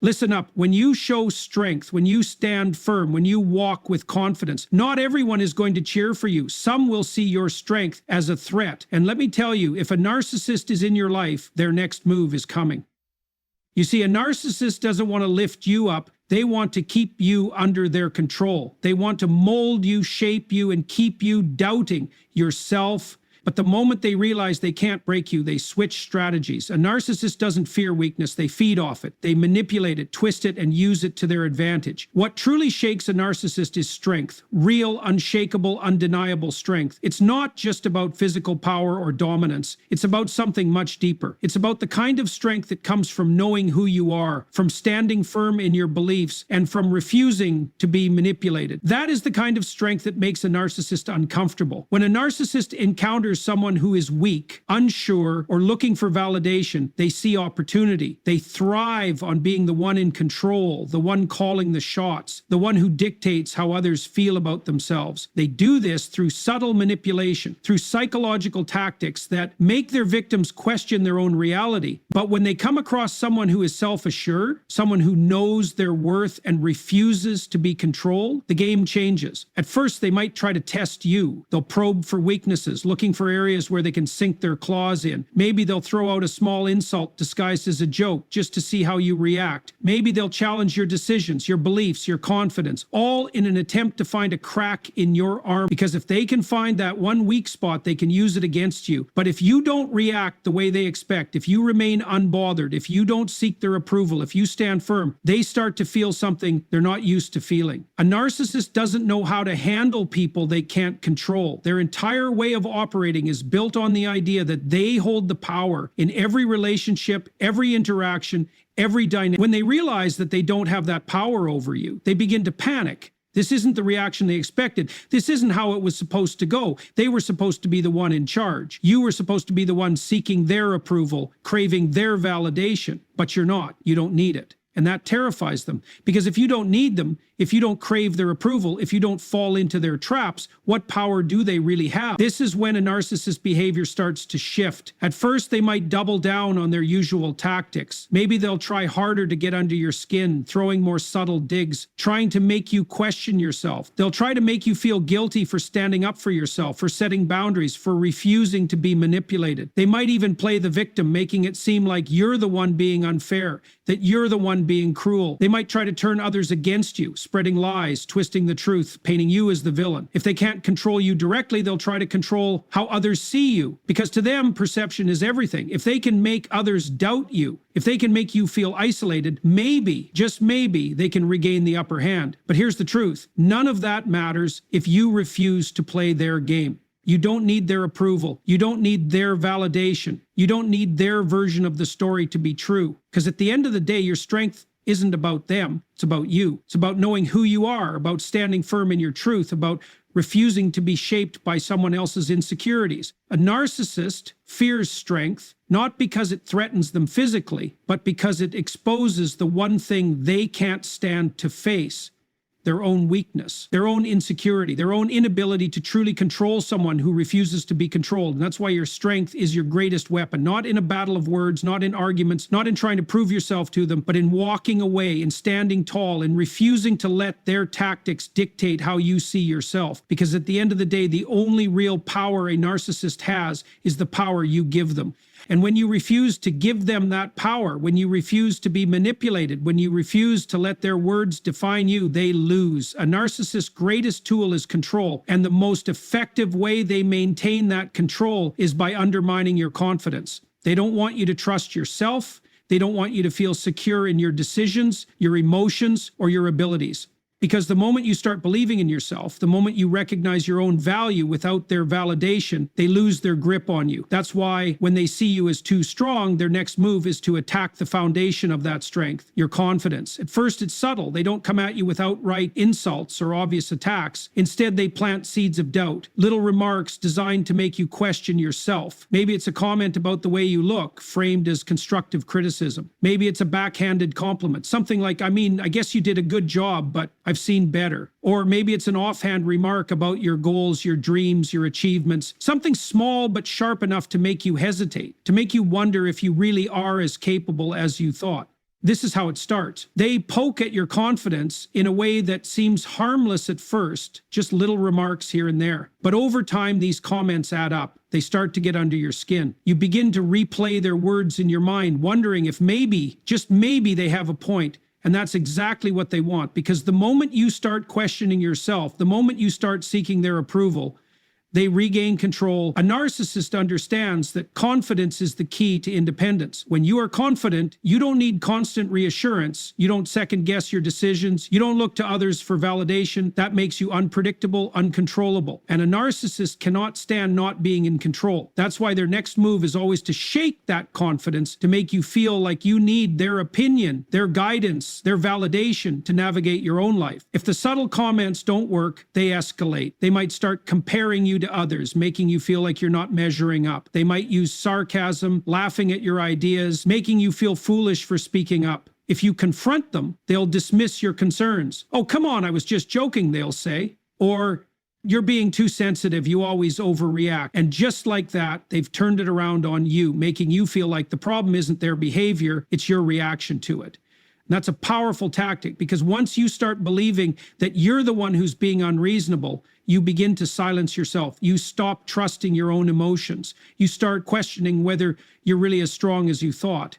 Listen up. When you show strength, when you stand firm, when you walk with confidence, not everyone is going to cheer for you. Some will see your strength as a threat. And let me tell you, if a narcissist is in your life, their next move is coming. You see, a narcissist doesn't want to lift you up. They want to keep you under their control. They want to mold you, shape you, and keep you doubting yourself. But the moment they realize they can't break you, they switch strategies. A narcissist doesn't fear weakness. They feed off it. They manipulate it, twist it, and use it to their advantage. What truly shakes a narcissist is strength. Real, unshakable, undeniable strength. It's not just about physical power or dominance. It's about something much deeper. It's about the kind of strength that comes from knowing who you are, from standing firm in your beliefs, and from refusing to be manipulated. That is the kind of strength that makes a narcissist uncomfortable. When a narcissist encounters someone who is weak, unsure, or looking for validation, they see opportunity. They thrive on being the one in control, the one calling the shots, the one who dictates how others feel about themselves. They do this through subtle manipulation, through psychological tactics that make their victims question their own reality. But when they come across someone who is self-assured, someone who knows their worth and refuses to be controlled, the game changes. At first, they might try to test you. They'll probe for weaknesses, looking for areas where they can sink their claws in. Maybe they'll throw out a small insult disguised as a joke just to see how you react. Maybe they'll challenge your decisions, your beliefs, your confidence, all in an attempt to find a crack in your armor. Because if they can find that one weak spot, they can use it against you. But if you don't react the way they expect, if you remain unbothered, if you don't seek their approval, if you stand firm, they start to feel something they're not used to feeling. A narcissist doesn't know how to handle people they can't control. Their entire way of operating is built on the idea that they hold the power in every relationship, every interaction, every dynamic. When they realize that they don't have that power over you, they begin to panic. This isn't the reaction they expected. This isn't how it was supposed to go. They were supposed to be the one in charge. You were supposed to be the one seeking their approval, craving their validation, but you're not. You don't need it. And that terrifies them, because if you don't need them, if you don't crave their approval, if you don't fall into their traps, what power do they really have? This is when a narcissist's behavior starts to shift. At first, they might double down on their usual tactics. Maybe they'll try harder to get under your skin, throwing more subtle digs, trying to make you question yourself. They'll try to make you feel guilty for standing up for yourself, for setting boundaries, for refusing to be manipulated. They might even play the victim, making it seem like you're the one being unfair, that you're the one being cruel. They might try to turn others against you, spreading lies, twisting the truth, painting you as the villain. If they can't control you directly, they'll try to control how others see you, because to them, perception is everything. If they can make others doubt you, if they can make you feel isolated, maybe, just maybe, they can regain the upper hand. But here's the truth. None of that matters if you refuse to play their game. You don't need their approval. You don't need their validation. You don't need their version of the story to be true. Because at the end of the day, your strength isn't about them. It's about you. It's about knowing who you are, about standing firm in your truth, about refusing to be shaped by someone else's insecurities. A narcissist fears strength, not because it threatens them physically, but because it exposes the one thing they can't stand to face: their own weakness, their own insecurity, their own inability to truly control someone who refuses to be controlled. And that's why your strength is your greatest weapon, not in a battle of words, not in arguments, not in trying to prove yourself to them, but in walking away and standing tall and refusing to let their tactics dictate how you see yourself. Because at the end of the day, the only real power a narcissist has is the power you give them. And when you refuse to give them that power, when you refuse to be manipulated, when you refuse to let their words define you, they lose. A narcissist's greatest tool is control, and the most effective way they maintain that control is by undermining your confidence. They don't want you to trust yourself. They don't want you to feel secure in your decisions, your emotions, or your abilities. Because the moment you start believing in yourself, the moment you recognize your own value without their validation, they lose their grip on you. That's why when they see you as too strong, their next move is to attack the foundation of that strength, your confidence. At first, it's subtle. They don't come at you with outright insults or obvious attacks. Instead, they plant seeds of doubt, little remarks designed to make you question yourself. Maybe it's a comment about the way you look, framed as constructive criticism. Maybe it's a backhanded compliment, something like, I guess you did a good job, but I've seen better. Or maybe it's an offhand remark about your goals, your dreams, your achievements, something small but sharp enough to make you hesitate, to make you wonder if you really are as capable as you thought. This is how it starts. They poke at your confidence in a way that seems harmless at first, just little remarks here and there. But over time, these comments add up. They start to get under your skin. You begin to replay their words in your mind, wondering if maybe, just maybe, they have a point. And that's exactly what they want, because the moment you start questioning yourself, the moment you start seeking their approval, they regain control. A narcissist understands that confidence is the key to independence. When you are confident, you don't need constant reassurance. You don't second guess your decisions. You don't look to others for validation. That makes you unpredictable, uncontrollable. And a narcissist cannot stand not being in control. That's why their next move is always to shake that confidence, to make you feel like you need their opinion, their guidance, their validation to navigate your own life. If the subtle comments don't work, they escalate. They might start comparing you to others, making you feel like you're not measuring up. They might use sarcasm, laughing at your ideas, making you feel foolish for speaking up. If you confront them, they'll dismiss your concerns. "Oh, come on, I was just joking," they'll say. Or, "You're being too sensitive, you always overreact." And just like that, they've turned it around on you, making you feel like the problem isn't their behavior, it's your reaction to it. And that's a powerful tactic, because once you start believing that you're the one who's being unreasonable, you begin to silence yourself. You stop trusting your own emotions. You start questioning whether you're really as strong as you thought.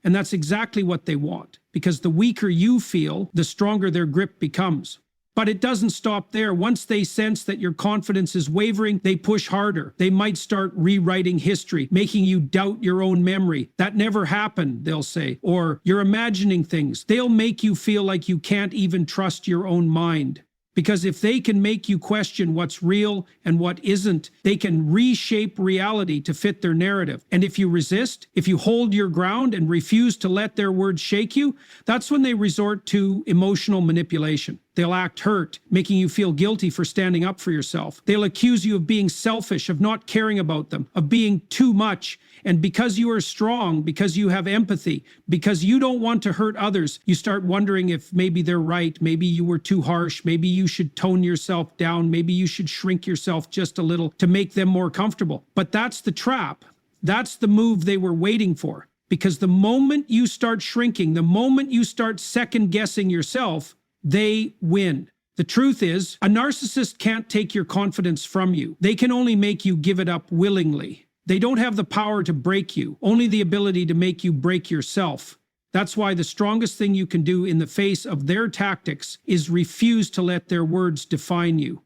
And that's exactly what they want, because the weaker you feel, the stronger their grip becomes. But it doesn't stop there. Once they sense that your confidence is wavering, they push harder. They might start rewriting history, making you doubt your own memory. "That never happened," they'll say. Or, "You're imagining things." They'll make you feel like you can't even trust your own mind. Because if they can make you question what's real and what isn't, they can reshape reality to fit their narrative. And if you resist, if you hold your ground and refuse to let their words shake you, that's when they resort to emotional manipulation. They'll act hurt, making you feel guilty for standing up for yourself. They'll accuse you of being selfish, of not caring about them, of being too much. And because you are strong, because you have empathy, because you don't want to hurt others, you start wondering if maybe they're right, maybe you were too harsh, maybe you should tone yourself down, maybe you should shrink yourself just a little to make them more comfortable. But that's the trap. That's the move they were waiting for. Because the moment you start shrinking, the moment you start second guessing yourself, they win. The truth is, a narcissist can't take your confidence from you. They can only make you give it up willingly. They don't have the power to break you, only the ability to make you break yourself. That's why the strongest thing you can do in the face of their tactics is refuse to let their words define you.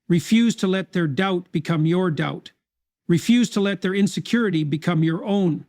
Refuse to let their doubt become your doubt. Refuse to let their insecurity become your own.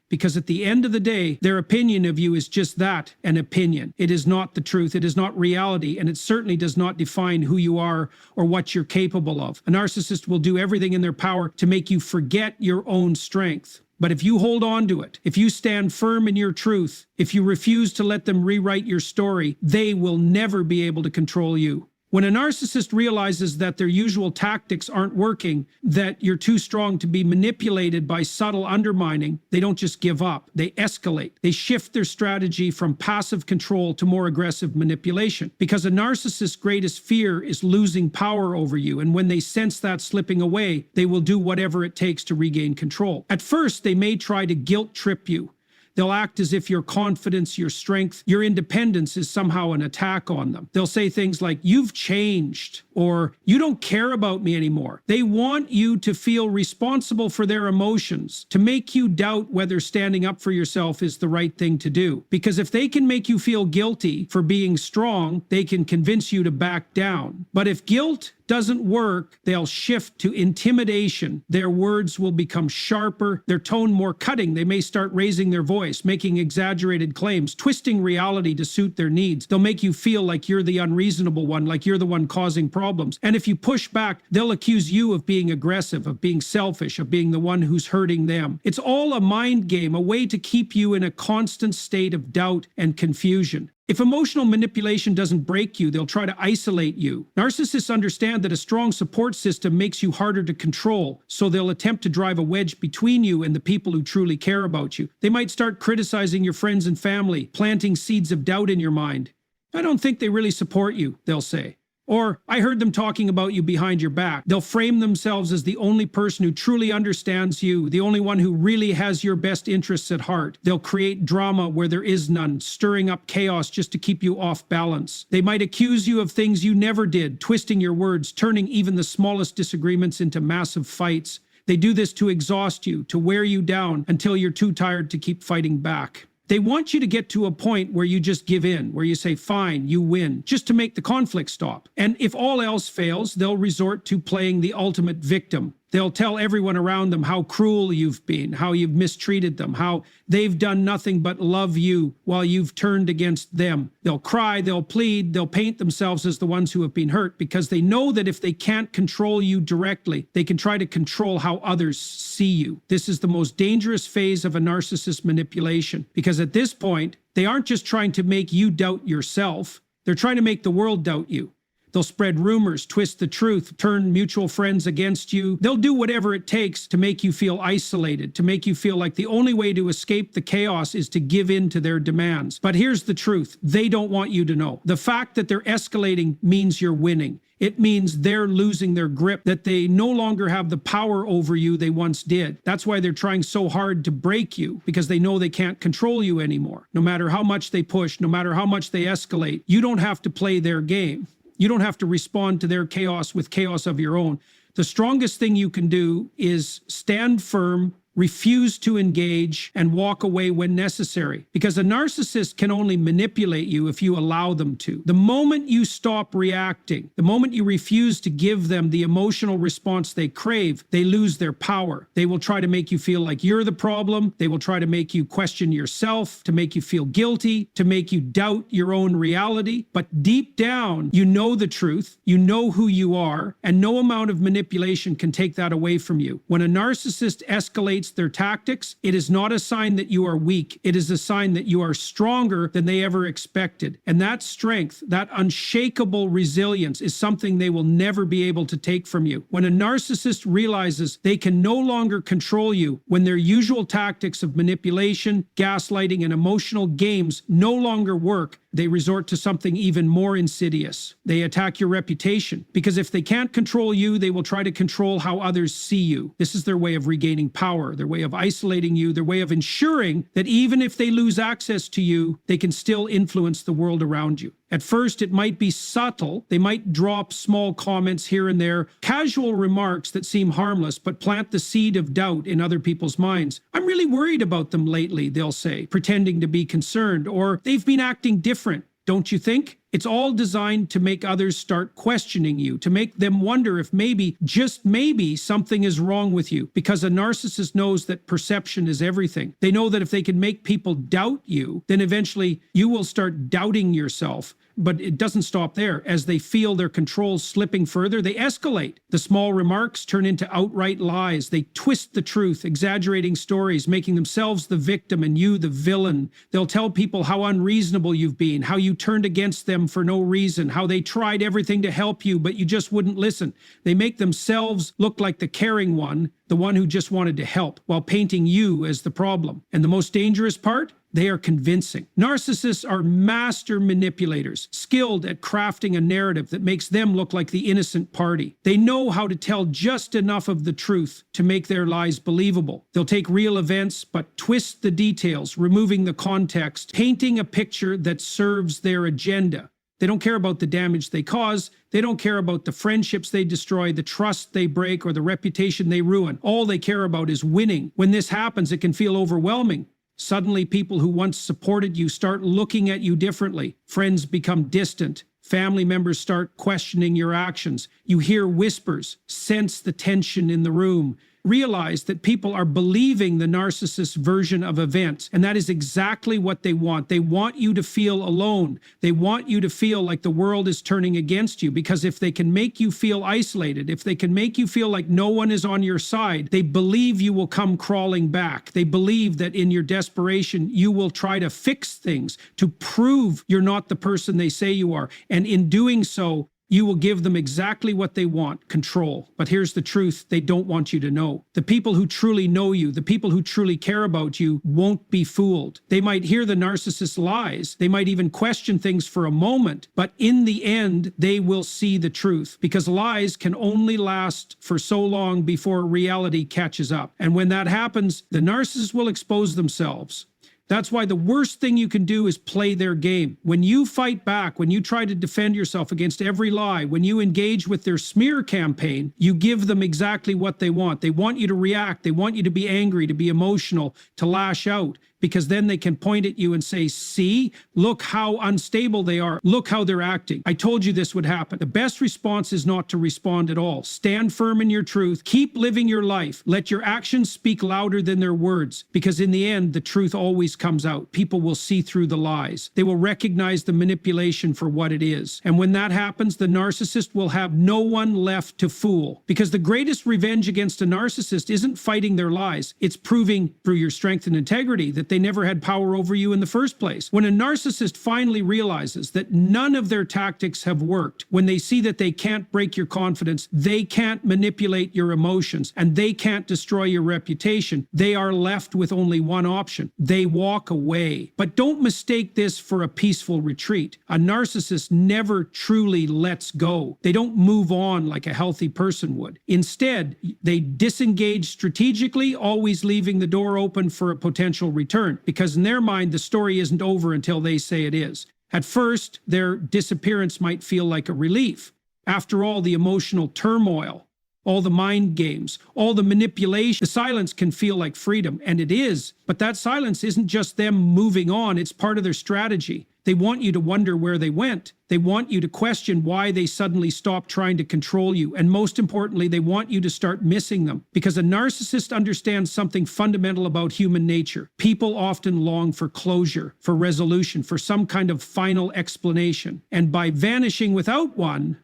Because at the end of the day, their opinion of you is just that, an opinion. It is not the truth, it is not reality, and it certainly does not define who you are or what you're capable of. A narcissist will do everything in their power to make you forget your own strength. But if you hold on to it, if you stand firm in your truth, if you refuse to let them rewrite your story, they will never be able to control you. When a narcissist realizes that their usual tactics aren't working, that you're too strong to be manipulated by subtle undermining, they don't just give up, they escalate. They shift their strategy from passive control to more aggressive manipulation. Because a narcissist's greatest fear is losing power over you, and when they sense that slipping away, they will do whatever it takes to regain control. At first, they may try to guilt trip you. They'll act as if your confidence, your strength, your independence is somehow an attack on them. They'll say things like, "You've changed," or "You don't care about me anymore." They want you to feel responsible for their emotions, to make you doubt whether standing up for yourself is the right thing to do. Because if they can make you feel guilty for being strong, they can convince you to back down. But if guilt doesn't work, they'll shift to intimidation. Their words will become sharper, their tone more cutting. They may start raising their voice, making exaggerated claims, twisting reality to suit their needs. They'll make you feel like you're the unreasonable one, like you're the one causing problems. And if you push back, they'll accuse you of being aggressive, of being selfish, of being the one who's hurting them. It's all a mind game, a way to keep you in a constant state of doubt and confusion. If emotional manipulation doesn't break you, they'll try to isolate you. Narcissists understand that a strong support system makes you harder to control, so they'll attempt to drive a wedge between you and the people who truly care about you. They might start criticizing your friends and family, planting seeds of doubt in your mind. "I don't think they really support you," they'll say. Or, I heard them talking about you behind your back. They'll frame themselves as the only person who truly understands you, the only one who really has your best interests at heart. They'll create drama where there is none, stirring up chaos just to keep you off balance. They might accuse you of things you never did, twisting your words, turning even the smallest disagreements into massive fights. They do this to exhaust you, to wear you down until you're too tired to keep fighting back. They want you to get to a point where you just give in, where you say, fine, you win, just to make the conflict stop. And if all else fails, they'll resort to playing the ultimate victim. They'll tell everyone around them how cruel you've been, how you've mistreated them, how they've done nothing but love you while you've turned against them. They'll cry, they'll plead, they'll paint themselves as the ones who have been hurt because they know that if they can't control you directly, they can try to control how others see you. This is the most dangerous phase of a narcissist manipulation because at this point, they aren't just trying to make you doubt yourself, they're trying to make the world doubt you. They'll spread rumors, twist the truth, turn mutual friends against you. They'll do whatever it takes to make you feel isolated, to make you feel like the only way to escape the chaos is to give in to their demands. But here's the truth. They don't want you to know. The fact that they're escalating means you're winning. It means they're losing their grip, that they no longer have the power over you they once did. That's why they're trying so hard to break you, because they know they can't control you anymore. No matter how much they push, no matter how much they escalate, you don't have to play their game. You don't have to respond to their chaos with chaos of your own. The strongest thing you can do is stand firm, refuse to engage, and walk away when necessary. Because a narcissist can only manipulate you if you allow them to. The moment you stop reacting, the moment you refuse to give them the emotional response they crave, they lose their power. They will try to make you feel like you're the problem. They will try to make you question yourself, to make you feel guilty, to make you doubt your own reality. But deep down, you know the truth, you know who you are, and no amount of manipulation can take that away from you. When a narcissist escalates their tactics, it is not a sign that you are weak. It is a sign that you are stronger than they ever expected. And that strength, that unshakable resilience is something they will never be able to take from you. When a narcissist realizes they can no longer control you, when their usual tactics of manipulation, gaslighting, and emotional games no longer work, they resort to something even more insidious. They attack your reputation, because if they can't control you, they will try to control how others see you. This is their way of regaining power, their way of isolating you, their way of ensuring that even if they lose access to you, they can still influence the world around you. At first, it might be subtle. They might drop small comments here and there, casual remarks that seem harmless, but plant the seed of doubt in other people's minds. I'm really worried about them lately, they'll say, pretending to be concerned, or they've been acting different. Don't you think? It's all designed to make others start questioning you, to make them wonder if maybe, just maybe, something is wrong with you. Because a narcissist knows that perception is everything. They know that if they can make people doubt you, then eventually you will start doubting yourself. But it doesn't stop there. As they feel their control slipping further, they escalate. The small remarks turn into outright lies. They twist the truth, exaggerating stories, making themselves the victim and you the villain. They'll tell people how unreasonable you've been, how you turned against them for no reason, how they tried everything to help you, but you just wouldn't listen. They make themselves look like the caring one, the one who just wanted to help, while painting you as the problem. And the most dangerous part? They are convincing. Narcissists are master manipulators, skilled at crafting a narrative that makes them look like the innocent party. They know how to tell just enough of the truth to make their lies believable. They'll take real events, but twist the details, removing the context, painting a picture that serves their agenda. They don't care about the damage they cause. They don't care about the friendships they destroy, the trust they break, or the reputation they ruin. All they care about is winning. When this happens, it can feel overwhelming. Suddenly, people who once supported you start looking at you differently. Friends become distant. Family members start questioning your actions. You hear whispers, sense the tension in the room. Realize that people are believing the narcissist version of events, and that is exactly what they want. They want you to feel alone. They want you to feel like the world is turning against you, because if they can make you feel isolated, if they can make you feel like no one is on your side, they believe you will come crawling back. They believe that in your desperation, you will try to fix things to prove you're not the person they say you are. And in doing so, You will give them exactly what they want, control. But here's the truth they don't want you to know. The people who truly know you, the people who truly care about you, won't be fooled. They might hear the narcissist's lies. They might even question things for a moment. But in the end, they will see the truth, because lies can only last for so long before reality catches up. And when that happens, the narcissist will expose themselves. That's why the worst thing you can do is play their game. When you fight back, when you try to defend yourself against every lie, when you engage with their smear campaign, you give them exactly what they want. They want you to react. They want you to be angry, to be emotional, to lash out, because then they can point at you and say, see, look how unstable they are. Look how they're acting. I told you this would happen. The best response is not to respond at all. Stand firm in your truth. Keep living your life. Let your actions speak louder than their words, because in the end, the truth always comes out. People will see through the lies. They will recognize the manipulation for what it is. And when that happens, the narcissist will have no one left to fool, because the greatest revenge against a narcissist isn't fighting their lies. It's proving through your strength and integrity that they never had power over you in the first place. When a narcissist finally realizes that none of their tactics have worked, when they see that they can't break your confidence, they can't manipulate your emotions, and they can't destroy your reputation, they are left with only one option. They walk away. But don't mistake this for a peaceful retreat. A narcissist never truly lets go. They don't move on like a healthy person would. Instead, they disengage strategically, always leaving the door open for a potential return, because in their mind, the story isn't over until they say it is. At first, their disappearance might feel like a relief. After all the emotional turmoil, all the mind games, all the manipulation, the silence can feel like freedom, and it is. But that silence isn't just them moving on, it's part of their strategy. They want you to wonder where they went. They want you to question why they suddenly stopped trying to control you. And most importantly, they want you to start missing them. Because a narcissist understands something fundamental about human nature. People often long for closure, for resolution, for some kind of final explanation. And by vanishing without one,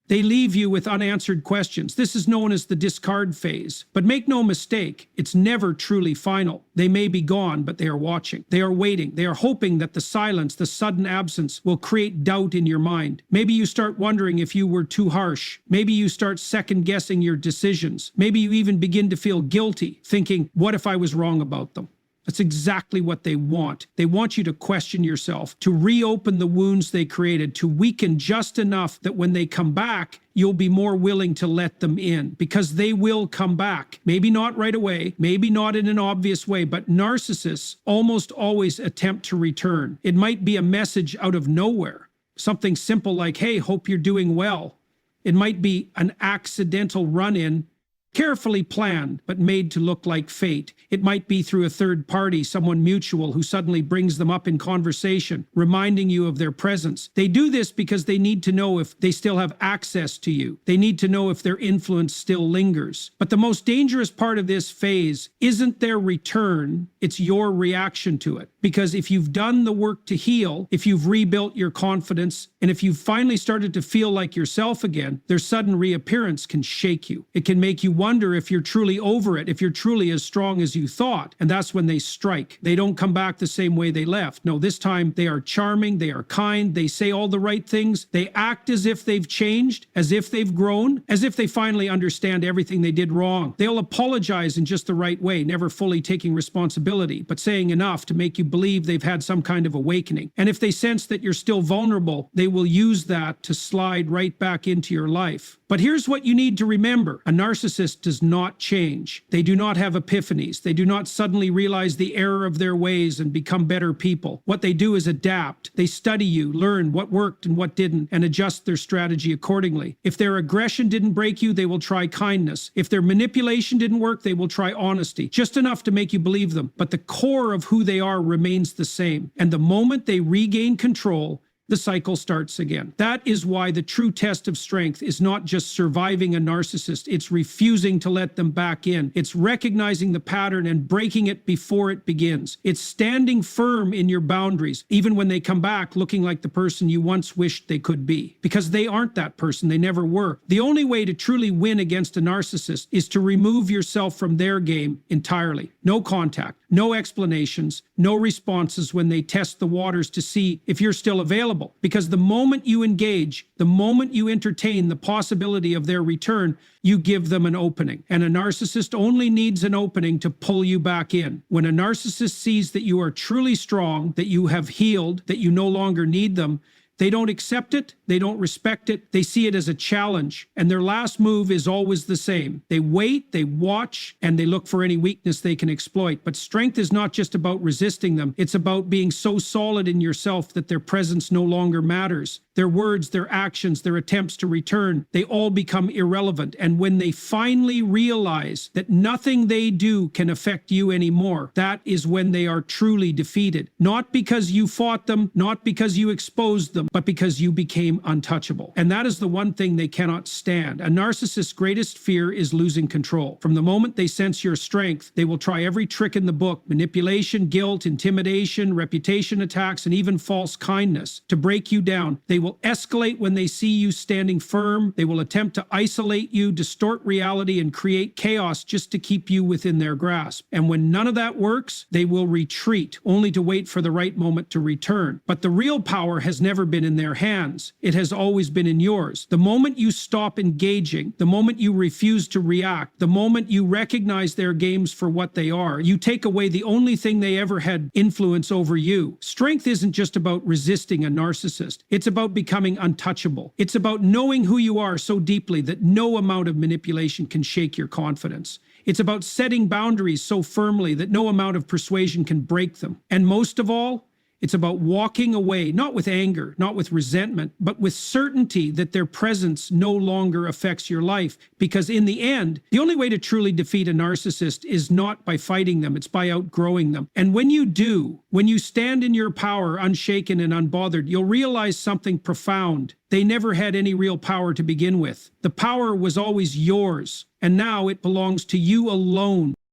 they leave you with unanswered questions. This is known as the discard phase. But make no mistake, it's never truly final. They may be gone, but they are watching. They are waiting. They are hoping that the silence, the sudden absence, will create doubt in your mind. Maybe you start wondering if you were too harsh. Maybe you start second-guessing your decisions. Maybe you even begin to feel guilty, thinking, what if I was wrong about them? That's exactly what they want. They want you to question yourself, to reopen the wounds they created, to weaken just enough that when they come back, you'll be more willing to let them in, because they will come back. Maybe not right away, maybe not in an obvious way, but narcissists almost always attempt to return. It might be a message out of nowhere, something simple like, hey, hope you're doing well. It might be an accidental run-in, carefully planned, but made to look like fate. It might be through a third party, someone mutual who suddenly brings them up in conversation, reminding you of their presence. They do this because they need to know if they still have access to you. They need to know if their influence still lingers. But the most dangerous part of this phase isn't their return, it's your reaction to it. Because if you've done the work to heal, if you've rebuilt your confidence, and if you've finally started to feel like yourself again, their sudden reappearance can shake you. It can make you wonder if you're truly over it, if you're truly as strong as you thought. And that's when they strike. They don't come back the same way they left. No, this time they are charming, they are kind, they say all the right things, they act as if they've changed, as if they've grown, as if they finally understand everything they did wrong. They'll apologize in just the right way, never fully taking responsibility, but saying enough to make you believe they've had some kind of awakening. And if they sense that you're still vulnerable, they will use that to slide right back into your life. But here's what you need to remember. A narcissist does not change. They do not have epiphanies. They do not suddenly realize the error of their ways and become better people. What they do is adapt. They study you, learn what worked and what didn't, and adjust their strategy accordingly. If their aggression didn't break you, they will try kindness. If their manipulation didn't work, they will try honesty. Just enough to make you believe them. But the core of who they are remains the same. And the moment they regain control, the cycle starts again. That is why the true test of strength is not just surviving a narcissist, it's refusing to let them back in. It's recognizing the pattern and breaking it before it begins. It's standing firm in your boundaries, even when they come back looking like the person you once wished they could be. Because they aren't that person, they never were. The only way to truly win against a narcissist is to remove yourself from their game entirely. No contact, No explanations, no responses when they test the waters to see if you're still available. Because the moment you engage, the moment you entertain the possibility of their return, you give them an opening. And a narcissist only needs an opening to pull you back in. When a narcissist sees that you are truly strong, that you have healed, that you no longer need them, they don't accept it, they don't respect it, they see it as a challenge, and their last move is always the same. They wait, they watch, and they look for any weakness they can exploit. But strength is not just about resisting them, it's about being so solid in yourself that their presence no longer matters. Their words, their actions, their attempts to return, they all become irrelevant. And when they finally realize that nothing they do can affect you anymore, that is when they are truly defeated. Not because you fought them, not because you exposed them, but because you became untouchable. And that is the one thing they cannot stand. A narcissist's greatest fear is losing control. From the moment they sense your strength, they will try every trick in the book: manipulation, guilt, intimidation, reputation attacks, and even false kindness to break you down. They will escalate when they see you standing firm. They will attempt to isolate you, distort reality, and create chaos just to keep you within their grasp. And when none of that works, they will retreat, only to wait for the right moment to return. But the real power has never been in their hands. It has always been in yours. The moment you stop engaging, the moment you refuse to react, the moment you recognize their games for what they are, you take away the only thing they ever had influence over you. Strength isn't just about resisting a narcissist. It's about becoming untouchable. It's about knowing who you are so deeply that no amount of manipulation can shake your confidence. It's about setting boundaries so firmly that no amount of persuasion can break them. And most of all, it's about walking away, not with anger, not with resentment, but with certainty that their presence no longer affects your life. Because in the end, the only way to truly defeat a narcissist is not by fighting them, it's by outgrowing them. And when you do, when you stand in your power, unshaken and unbothered, you'll realize something profound. They never had any real power to begin with. The power was always yours, and now it belongs to you alone.